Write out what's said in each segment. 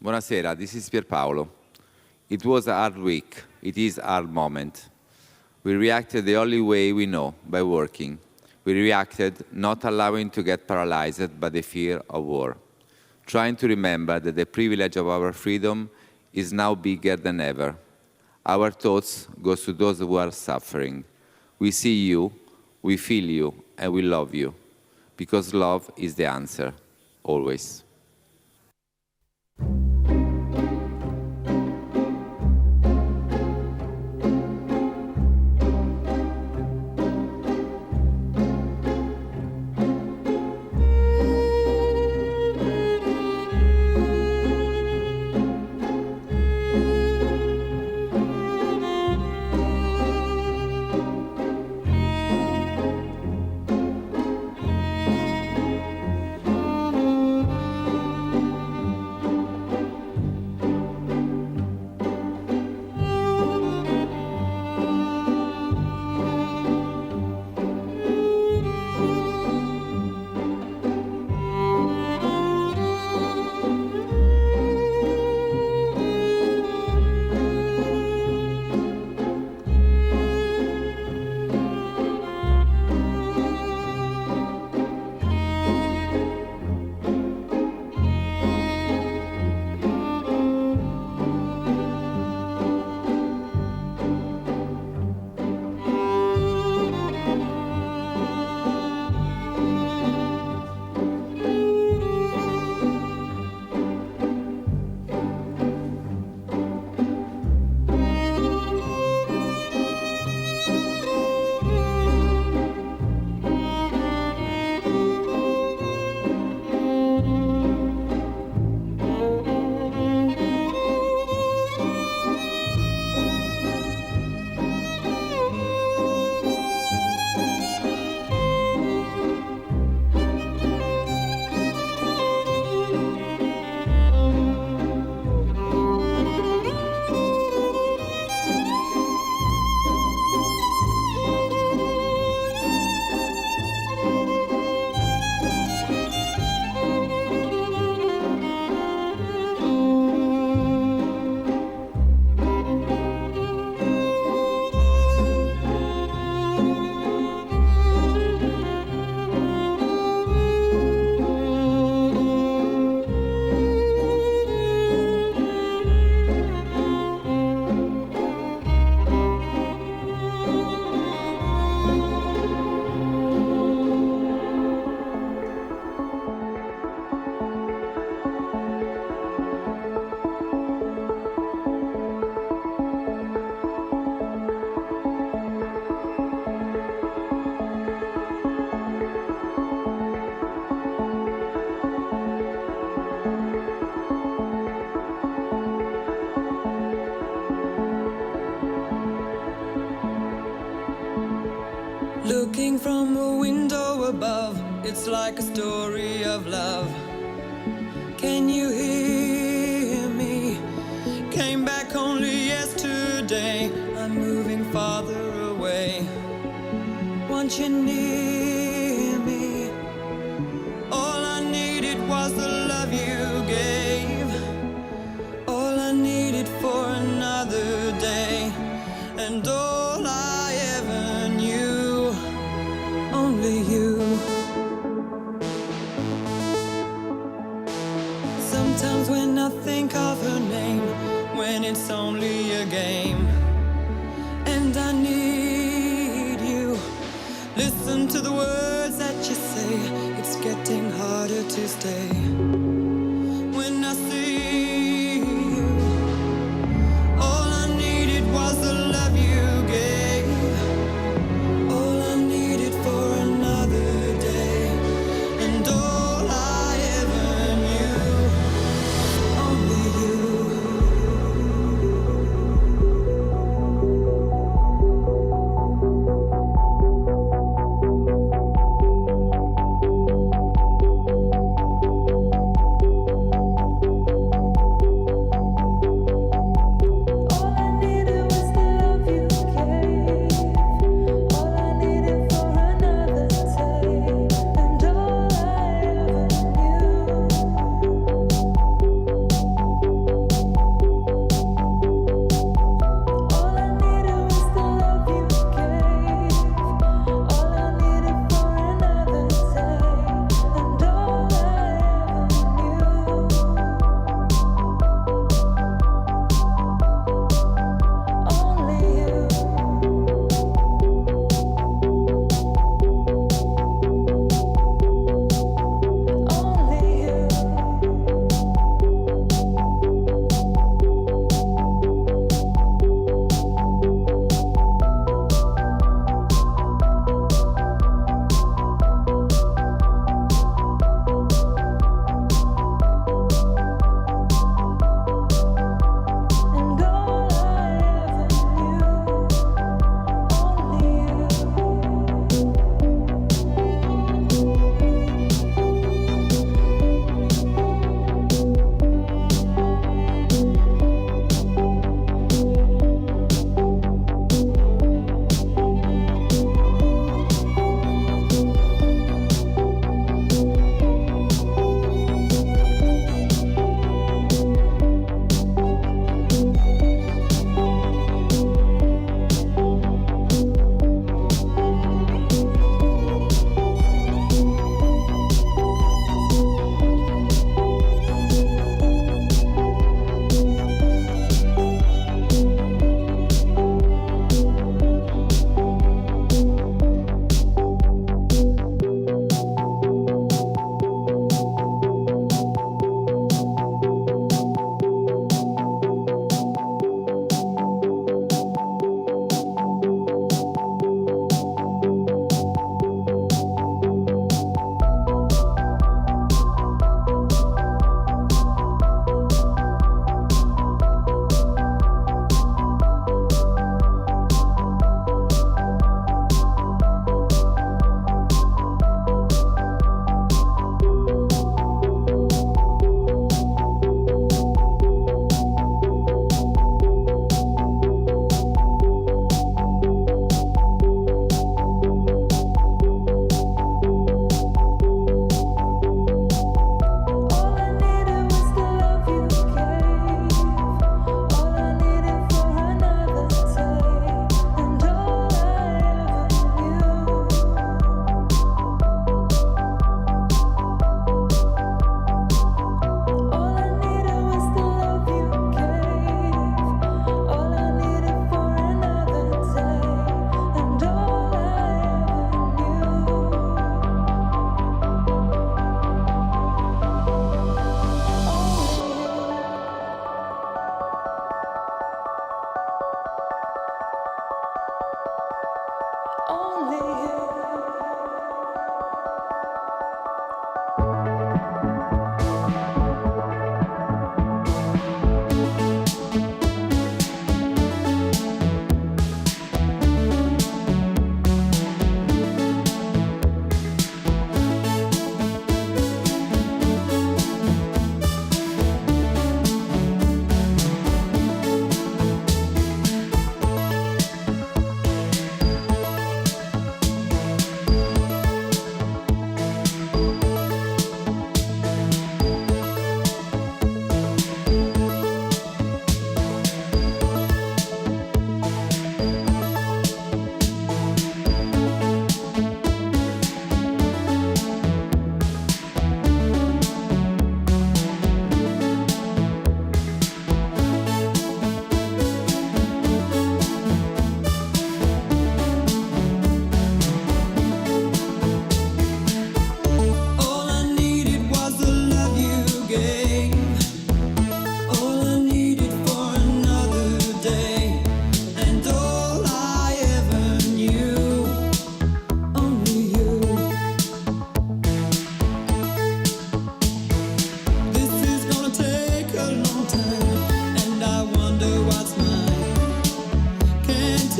Buonasera, this is Pierpaolo. It was a hard week. It is a hard moment. We reacted the only way we know, by working. We reacted not allowing to get paralyzed by the fear of war, trying to remember that the privilege of our freedom is now bigger than ever. Our thoughts go to those who are suffering. We see you, we feel you, and we love you, because love is the answer, always. Looking from a window above, it's like a story of love. Can you hear me? Came back only yesterday. I'm moving farther away. Want you near me? All I needed was the love you gave. All I needed for another day. And all I ever knew, only you. Sometimes when I think of her name, when it's only a game, and I need you, listen to the words that you say, it's getting harder to stay. When I see you, all I needed was the love you gave. All I needed for another day. And all I ever knew, only you.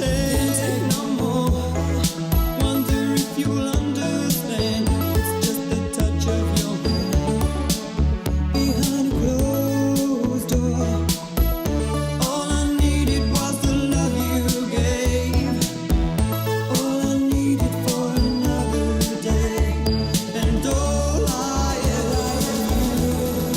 take no more. Wonder if you'll understand. It's just the touch of your hand behind a closed door. All I needed was the love you gave. All I needed for another day. And all I ever knew.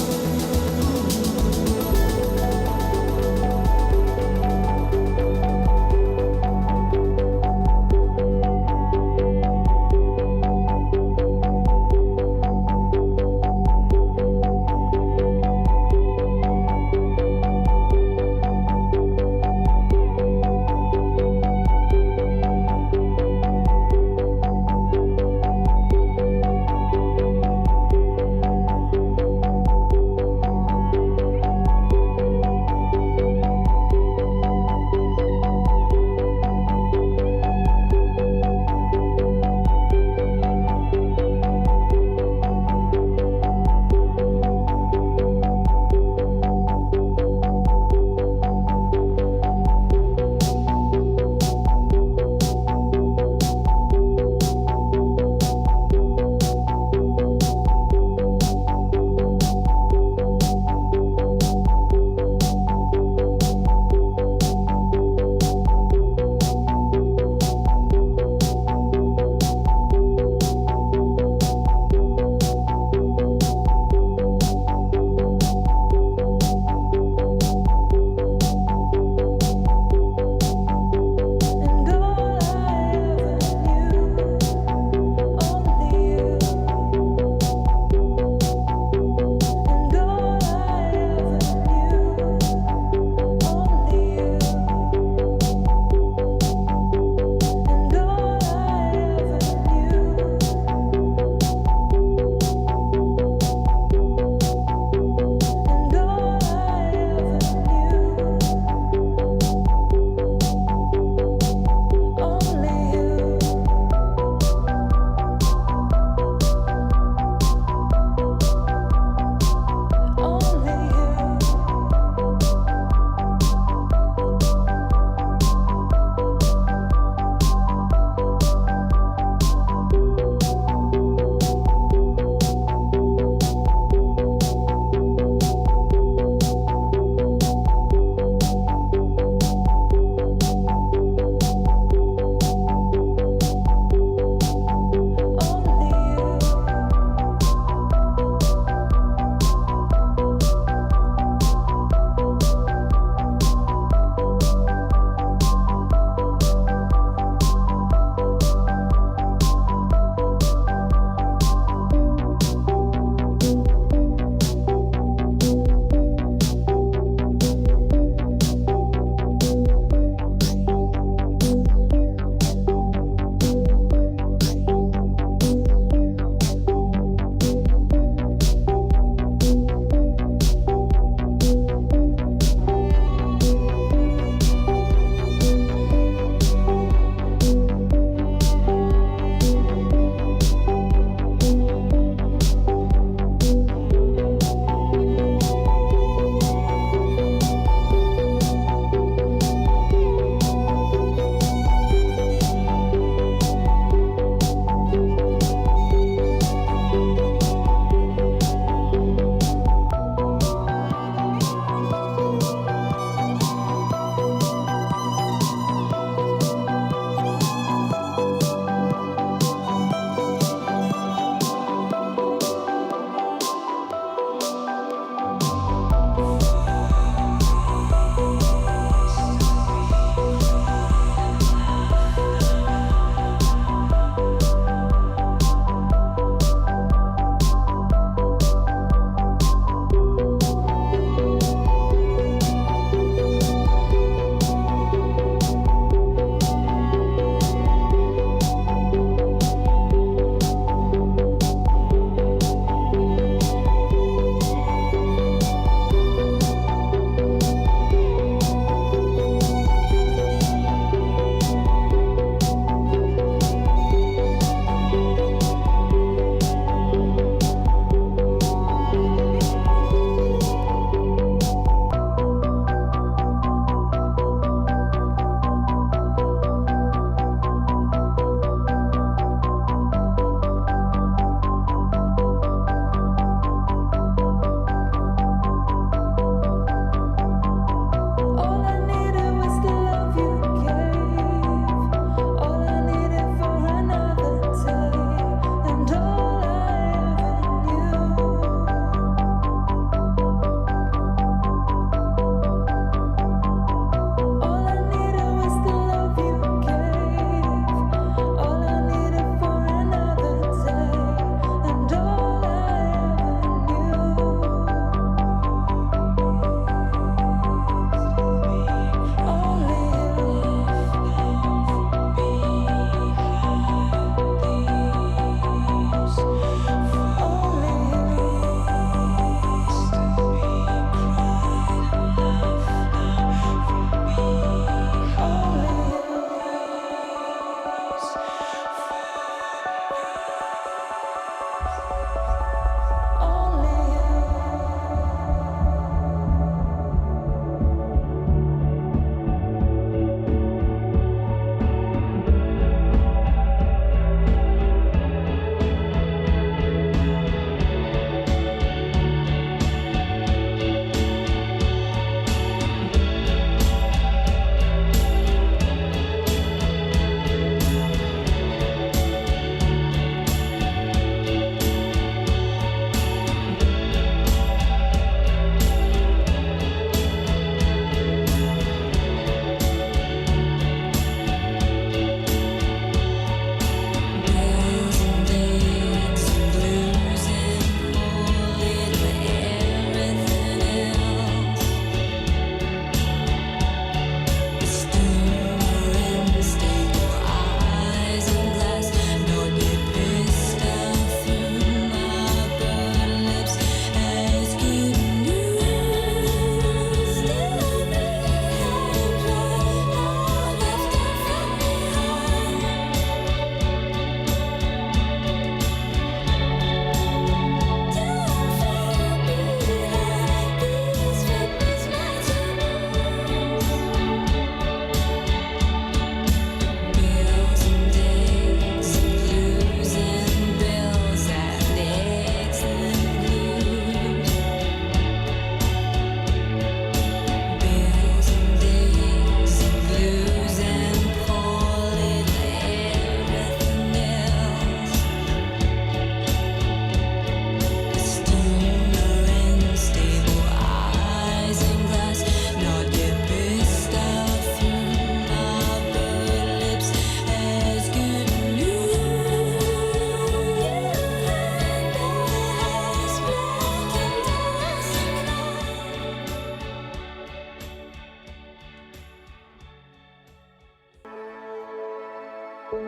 All I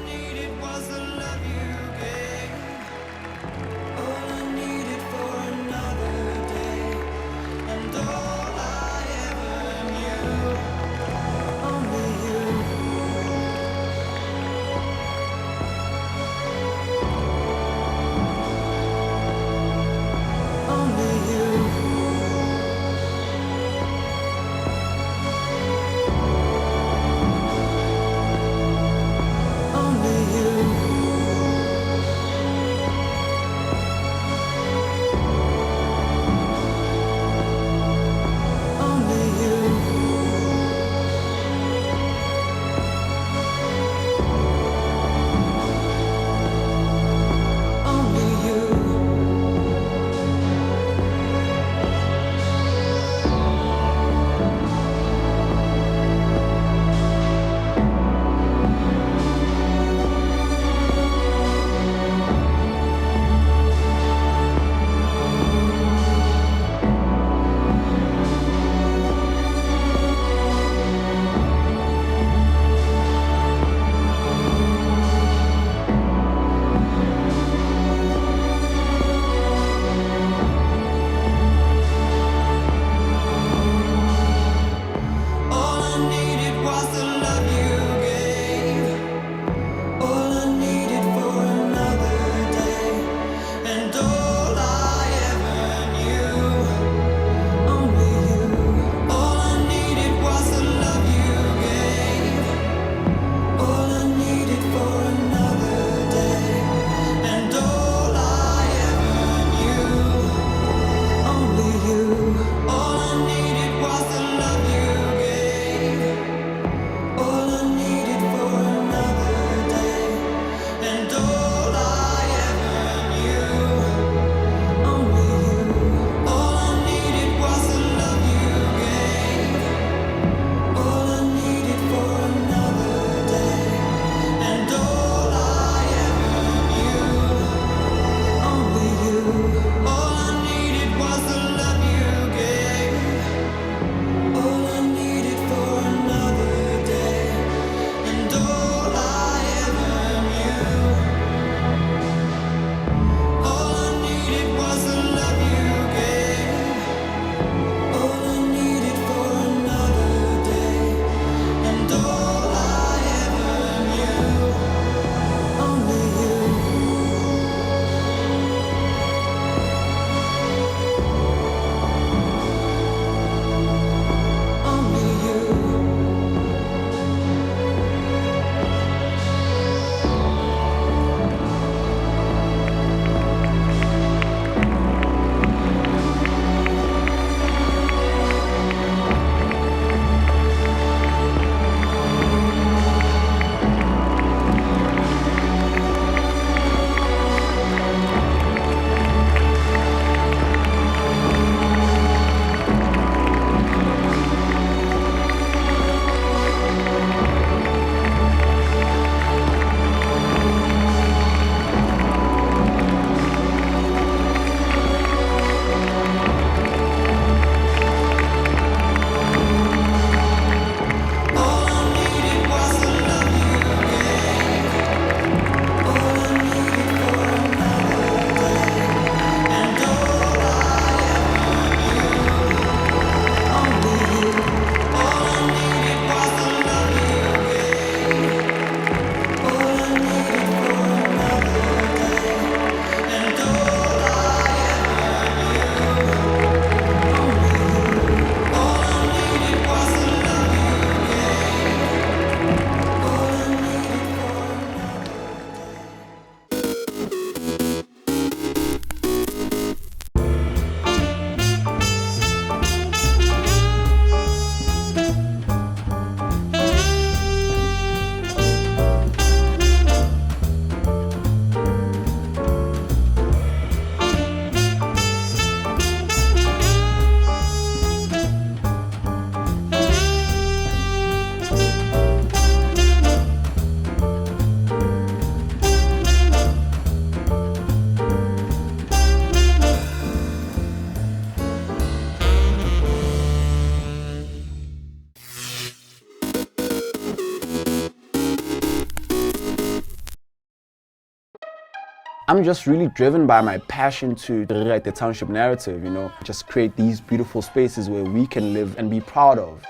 needed was the love you gave. All I needed for another day. And all I ever knew, only you. I'm just really driven by my passion to rewrite the township narrative, you know, just create these beautiful spaces where we can live and be proud of.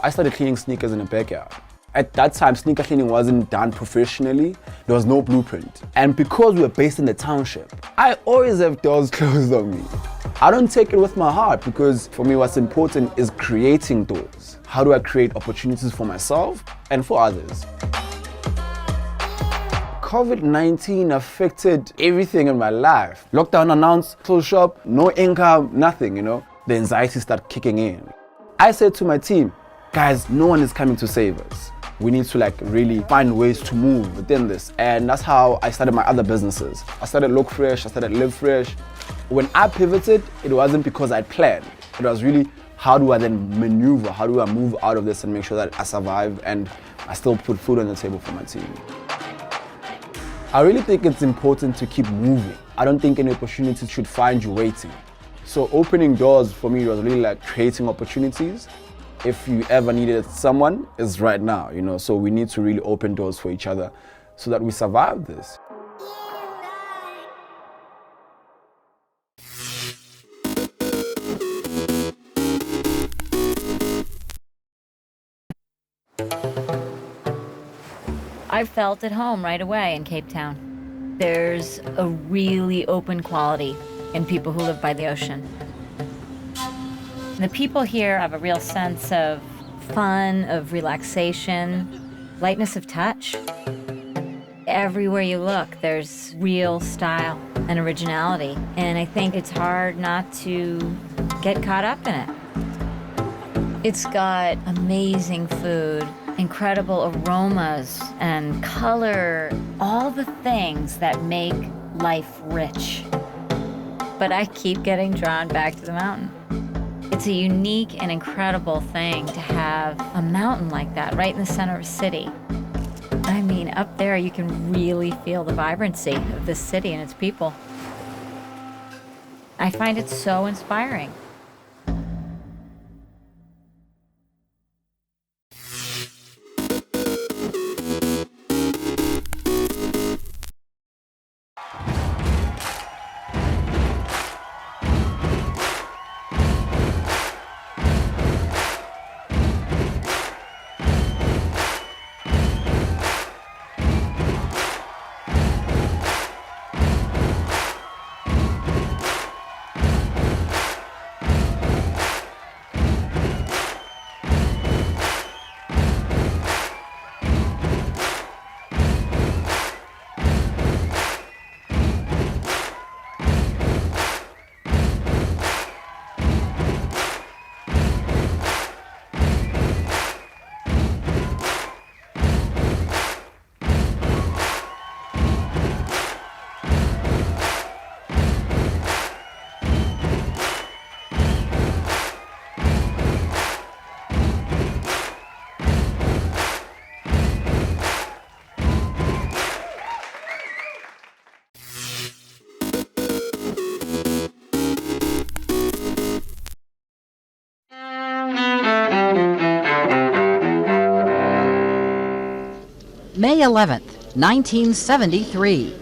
I started cleaning sneakers in the backyard. At that time, sneaker cleaning wasn't done professionally. There was no blueprint. And because we were based in the township, I always have doors closed on me. I don't take it with my heart because for me what's important is creating doors. How do I create opportunities for myself and for others? COVID-19 affected everything in my life. Lockdown announced, close shop, no income, nothing, you know. The anxiety started kicking in. I said to my team, guys, no one is coming to save us. We need to really find ways to move within this. And that's how I started my other businesses. I started Look Fresh, I started Live Fresh. When I pivoted, it wasn't because I planned. It was really, how do I then maneuver? How do I move out of this and make sure that I survive and I still put food on the table for my team? I really think it's important to keep moving. I don't think any opportunity should find you waiting. So opening doors for me was really like creating opportunities. If you ever needed someone, it's right now, you know, so we need to really open doors for each other so that we survive this. I felt at home right away in Cape Town. There's a really open quality in people who live by the ocean. The people here have a real sense of fun, of relaxation, lightness of touch. Everywhere you look, there's real style and originality, and I think it's hard not to get caught up in it. It's got amazing food, incredible aromas and color, all the things that make life rich. But I keep getting drawn back to the mountain. It's a unique and incredible thing to have a mountain like that right in the center of a city. I mean, up there you can really feel the vibrancy of this city and its people. I find it so inspiring. May 11th, 1973.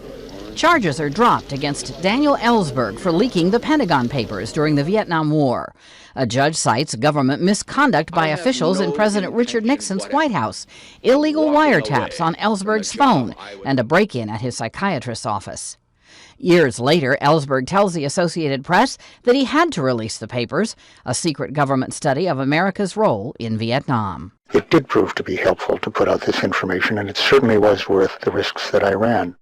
Charges are dropped against Daniel Ellsberg for leaking the Pentagon Papers during the Vietnam War. A judge cites government misconduct by officials in President Richard Nixon's White House, illegal wiretaps on Ellsberg's phone, and a break-in at his psychiatrist's office. Years later, Ellsberg tells the Associated Press that he had to release the papers, a secret government study of America's role in Vietnam. It did prove to be helpful to put out this information, and it certainly was worth the risks that I ran.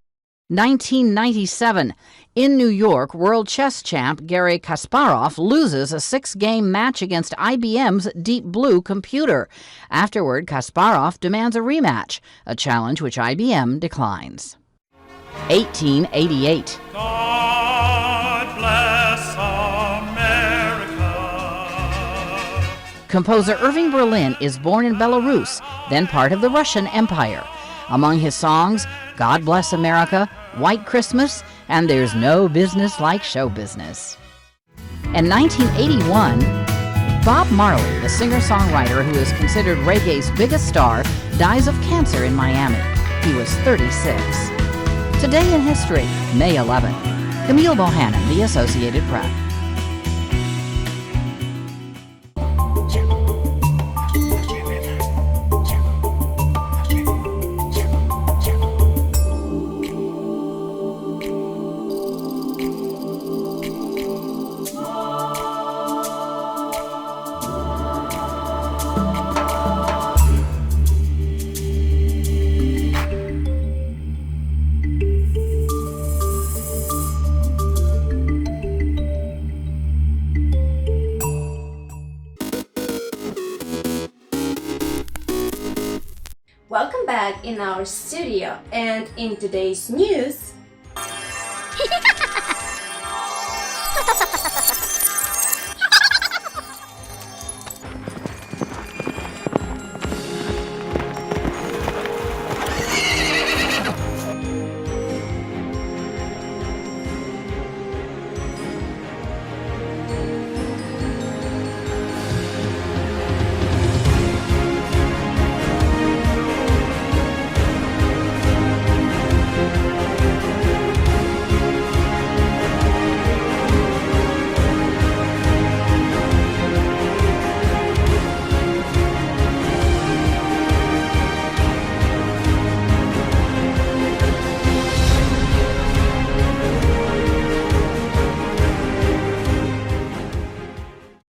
1997. In New York, world chess champ Garry Kasparov loses a 6-game match against IBM's Deep Blue computer. Afterward, Kasparov demands a rematch, a challenge which IBM declines. 1888. God bless America. Composer Irving Berlin is born in Belarus, then part of the Russian Empire. Among his songs, God Bless America, White Christmas, and There's No Business Like Show Business. In 1981, Bob Marley, the singer-songwriter who is considered reggae's biggest star, dies of cancer in Miami. He was 36. Today in history, May 11th. Camille Bohannon, The Associated Press. Welcome back in our studio, and in today's news,